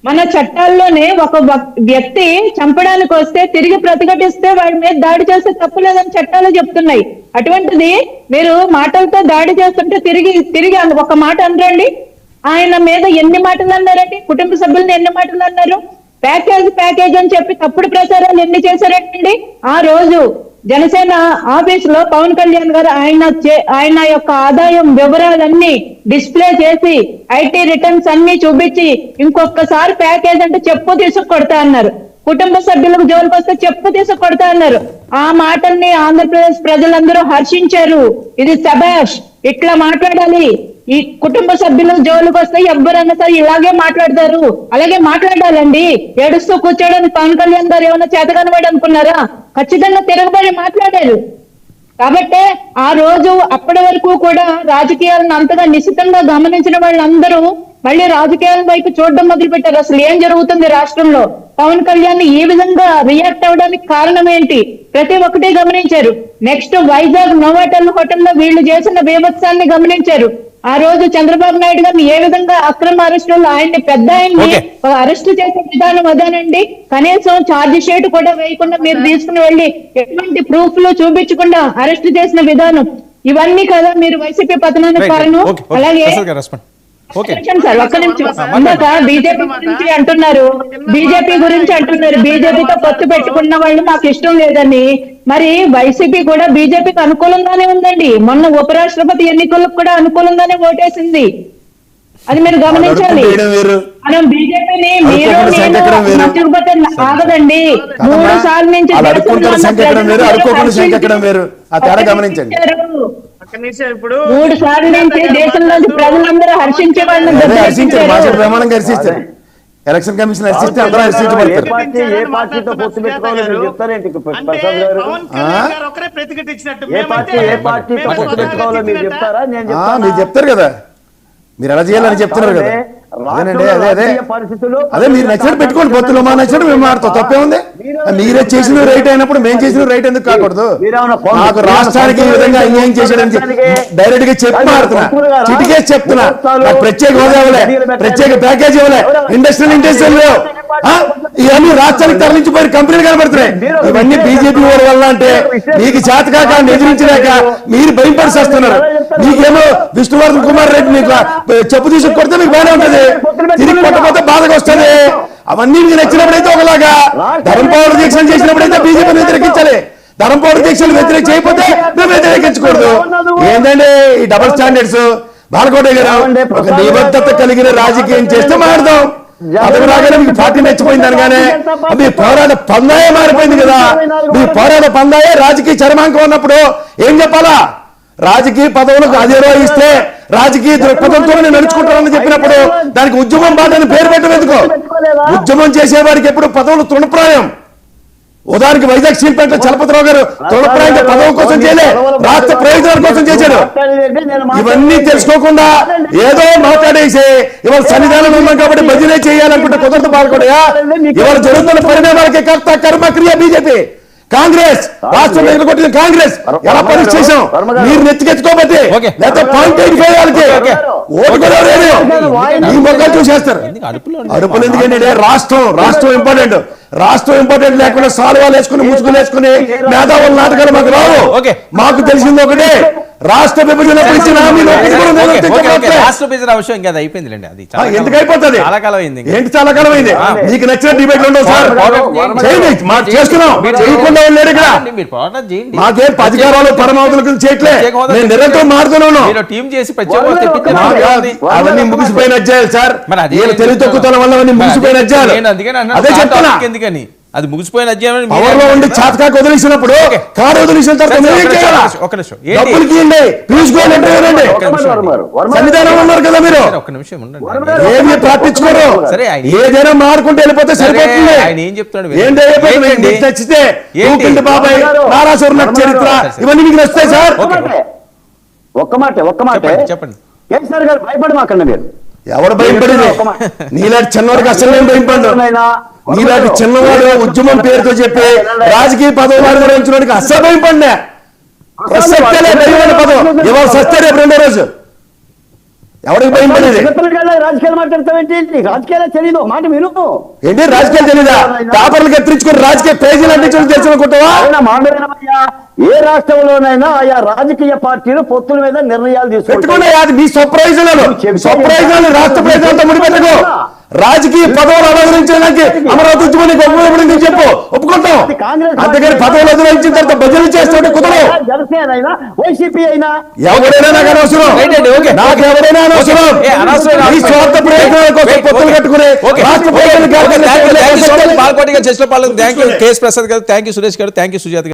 మన చట్టాల్లోనే ఒక వ్యక్తి చంపడానికి వస్తే తిరిగి ప్రతిఘటిస్తే వాడి మీద దాడి చేస్తే తప్పు లేదని చట్టాలు చెప్తున్నాయి. అటువంటిది మీరు మాటలతో దాడి చేస్తుంటే తిరిగి ఒక మాట అనరండి. ఆయన మీద ఎన్ని మాటలు అన్నారండి, కుటుంబ సభ్యులను ఎన్ని మాటలు అన్నారు, ప్యాకేజ్ అని చెప్పి తప్పుడు ప్రచారాలు ఎన్ని చేశారండి. ఆ రోజు జనసేన ఆఫీస్ లో పవన్ కళ్యాణ్ గారు ఆయన యొక్క ఆదాయం వివరాలన్నీ డిస్ప్లే చేసి ఐటీ రిటర్న్స్ అన్ని చూపించి ఇంకొకసారి ప్యాకేజ్ అంటే చెప్పు తీసుకు కొడతా అన్నారు. కుటుంబ సభ్యులకు జోలికి వస్తే చెప్పు తీసుకు కొడతా అన్నారు. ఆ మాటల్ని ఆంధ్రప్రదేశ్ ప్రజలందరూ హర్షించారు. ఇది శభాష్, ఇట్లా మాట్లాడాలి. ఈ కుటుంబ సభ్యులు జోలికి వస్తే ఎవరన్నా సరే ఇలాగే మాట్లాడతారు, అలాగే మాట్లాడాలండి. ఏడుస్తూ కూర్చోడానికి పవన్ కళ్యాణ్ గారు ఏమైనా చేతగానివాడు అనుకున్నారా? ఖచ్చితంగా తిరగబడి మాట్లాడారు. కాబట్టే ఆ రోజు అప్పటి వరకు కూడా రాజకీయాలను అంతగా నిశితంగా గమనించిన వాళ్ళందరూ మళ్ళీ రాజకీయాల వైపు చూడడం మొదలు పెట్టారు. అసలు ఏం జరుగుతుంది రాష్ట్రంలో, పవన్ కళ్యాణ్ ఈ విధంగా రియాక్ట్ అవ్వడానికి కారణం ఏంటి, ప్రతి ఒక్కటి గమనించారు. నెక్స్ట్ వైజాగ్ నోవాటెల్ హోటల్లో వీళ్ళు చేసిన బీభత్సాన్ని గమనించారు. ఆ రోజు చంద్రబాబు నాయుడు గారిని ఏ విధంగా అక్రమ అరెస్టులు ఆయన్ని అరెస్టు చేసే విధానం అదేనండి. కనీసం ఛార్జ్ షీట్ కూడా వేయకుండా మీరు తీసుకుని వెళ్ళి ఎటువంటి ప్రూఫ్లు చూపించకుండా అరెస్ట్ చేసిన విధానం, ఇవన్నీ కదా మీరు వైసీపీ పతనానికి కారణం. అలాగే సార్ ఒక్క నిమిషం, ఇందాక బీజేపీ గురించి అంటున్నారు, బీజేపీతో పొత్తు పెట్టుకున్న వాళ్ళు మాకు ఇష్టం లేదని. మరి వైసీపీ కూడా బీజేపీకి అనుకూలంగానే ఉందండి. మొన్న ఉపరాష్ట్రపతి ఎన్నికలకు కూడా అనుకూలంగానే ఓటేసింది. అది మీరు గమనించాలి. మనం బీజేపీని మర్చిపోతే ఆగదండి. 3 సార్లు నుంచి 3 సార్లు నుంచి దేశంలో ప్రజలందరూ హర్షించే వాళ్ళని ఎలక్షన్ కమిషన్ హర్షిస్తే అందరూ హర్షించబడతారు. మీరు చెప్తారు కదా, మీరు ఎలా చేయాలని చెప్తున్నారు కదా. అదేనండి, అదే మీరు నచ్చినట్టు పెట్టుకోండి. పొత్తులో మా నచ్చినట్టు మేము మారుతాం, తప్పే ఉంది. మీరే చేసిన రైట్ అయినప్పుడు మేము చేసిన రైట్ ఎందుకు కాకూడదు? నాకు రాష్ట్రానికి ఈ విధంగా అన్యాయం చేశాడని డైరెక్ట్ గా చెప్పి మారుతున్నా, చిటికేసి చెప్తున్నా. నాకు ప్రత్యేక హోదా ఇవ్వలే, ప్రత్యేక ప్యాకేజ్ ఇవ్వలే, ఇండస్ట్రియల్ ఇంటెన్షన్ లేవు. ఇవన్నీ రాష్ట్రానికి తరలించిపోయిన కంపెనీలు కనబడుతున్నాయి. ఇవన్నీ బీజేపీ వారి వల్ల. అంటే మీకు చేతకాక ఎదిరించలేక మీరు భయపడిస్తున్నారు. మీకేమో విష్ణువర్ధన్ కుమార్ రెడ్డి మీకు చెప్పు తీసుకు కొడితే మీకు బాగానే ఉంటది, తిరిగి కొట్టకపోతే బాధగా వస్తుంది. అవన్నీ మీకు నచ్చినప్పుడైతే ఒకలాగా, ధర్మపౌర దీక్షలు చేసినప్పుడైతే బీజేపీని వ్యతిరేకించాలి, ధర్మపౌర దీక్షలు వ్యతిరేక చేయకపోతే మేము వ్యతిరేకించకూడదు. ఏంటంటే ఈ డబుల్ స్టాండర్డ్స్? బాలకోట గారు ఒక నిబద్ధత కలిగిన రాజకీయం చేస్తే మారుదాం. అతను రాగానే మీకు పార్టీ నచ్చిపోయింది అనగానే మీ పోరాట పందాయే మారిపోయింది కదా. మీ పోరాట పందాయే రాజకీయ చరమాంకం ఉన్నప్పుడు ఏం చెప్పాలా? రాజకీయ పదవులకు అధిరోహిస్తే రాజకీయ దృక్పథంతో నడుచుకుంటారని చెప్పినప్పుడు దానికి ఉద్యమం బాటని పేరు పెట్టడం ఎందుకు? ఉద్యమం చేసేవాడికి ఎప్పుడు పదవులు తృణప్రాయం. ఉదాహరణకి వైజాగ్ స్టీల్ ప్లాంట్ చలపతిరావు గారు తృణప్రాయం పదవి కోసం చేయలే, రాష్ట్ర ప్రయోజనాల కోసం చేశాడు. ఇవన్నీ తెలుసుకోకుండా ఏదో మాట్లాడేసి ఇవాళ సన్నిధానం ఉన్నాం కాబట్టి భజనే చేయాలనుకుంటే కుదరదు. బాలకోటయ్య, ఇవాళ జరుగుతున్న పరిణామాలకి కర్త కర్మ క్రియ బీజేపీ, కాంగ్రెస్ రాష్ట్రం ఎదుర్కొట్టిన కాంగ్రెస్ ఎలా పరీక్ష చేశాం? మీరు నెత్తికెత్తుకోబట్టి లేకపోతే 0.85 వాళ్ళకి ఓటు కూడా రేడియో ఈ మొక్కలు చూసేస్తారు. అడుపులు ఎందుకంటే రాష్ట్రం ఇంపార్టెంట్. రాష్ట్రం ఇంపార్టెంట్ లేకుండా సాల్వాలు వేసుకుని ముసుగులు వేసుకుని మేధావుల నాటకాలు మాకు రావు. మాకు తెలిసింది ఒకటే, రాష్ట్ర విభజన ఎందుకు అయిపోతుంది? ఏంటి చాలా కాలం అయింది. మీకు నచ్చిన డిబేట్లు ఉండవు సార్, చేస్తున్నాం. చేయకుండా లేడు ఇక్కడ. మాకేం అధికారాలు పరమావతులకు చేయట్లే, నేను నిరంతరం మారుతున్నాను. అవన్నీ ముగిసిపోయిన అధ్యాయాలు సార్. తెలివి తక్కువతనం వల్ల అవన్నీ ముగిసిపోయిన అధ్యాయాలు. అదే చెప్తున్నా, అది ముగిసిపోయిన అధ్యాయం పవర్లో ఉండి చాతకాకు వదిలేసినప్పుడు కారు వదిలేసిన తర్వాత సన్నిధానం ఉన్నారు కదా మీరు. ఏమి ప్రార్థించుకోరు, ఏదైనా మారుకుంటే వెళ్ళిపోతే సరిపోతుంది. ఆయన ఏం చెప్తున్నాడు నచ్చితే బాబాయ్ నారాసుర చరిత్ర ఇవన్నీ మీకు నచ్చుతాయి సార్. ఒక్క మాట చెప్పండి. కేసీఆర్ గారు భయపడమాకండి. మీరు ఎవడు భయపడింది? నీలాంటి చిన్నవాడికి అసలు నేను భయపడ్డా. నీలాంటి చిన్నవాడు ఉద్యమం పేరుతో చెప్పి రాజకీయ పదవులు అనుభవించడానికి అస్సలు భయపడినా. ప్రసక్తే భయపడిన పదం ఇవాళ సస్తే రేపు రెండో రోజు. ఎవరికి భయం పడేది రాజకీయాలు మాట్లాడతావేంటి? నీకు రాజకీయాలు తెలియదు, ఒక మాట విను. ఏంటి రాజకీయాలు తెలీదా? పేపర్లు కత్తిరించుకుని రాజకీయ పేజీలు అందించడం తెలుసుకుంటావా? అవునా, మాట్లాడినయ్యా. ఏ రాష్ట్రంలోనైనా ఆయా రాజకీయ పార్టీలు పొత్తుల మీద నిర్ణయాలు పెట్టుకునే తీసుకుంటాయి. అది మీ స్వప్రయోజనాలు రాష్ట్ర ప్రయోజనాలతో ముడిపెట్టుకో. రాజకీయ పదవులు అనుగ్రహించడానికి అమరావతి ఉద్యమం నీకు ఉపయోగపడింది చెప్పు, ఒప్పుకుంటాం. అంతేగాని పదవులు అనుగ్రహించిన తర్వాత బదిలీ చేస్తుంటే కుదరదు. జనసేన అయినా వైసీపీ అయినా ఎవరైనా నాకు అనవసరం, నాకు ఎవరైనా అనవసరం. ఈ స్వార్థ ప్రయోజనాల కోసం పొత్తులు కట్టుకునే రాష్ట్ర ప్రయోజనాలు బాలకోటి గారు చర్చలో పాల్గొన్నారు. థ్యాంక్ యూ కేఎస్ ప్రసాద్ గారు, థ్యాంక్ యూ సురేష్ గారు, థ్యాంక్ యూ సుజాత గారు.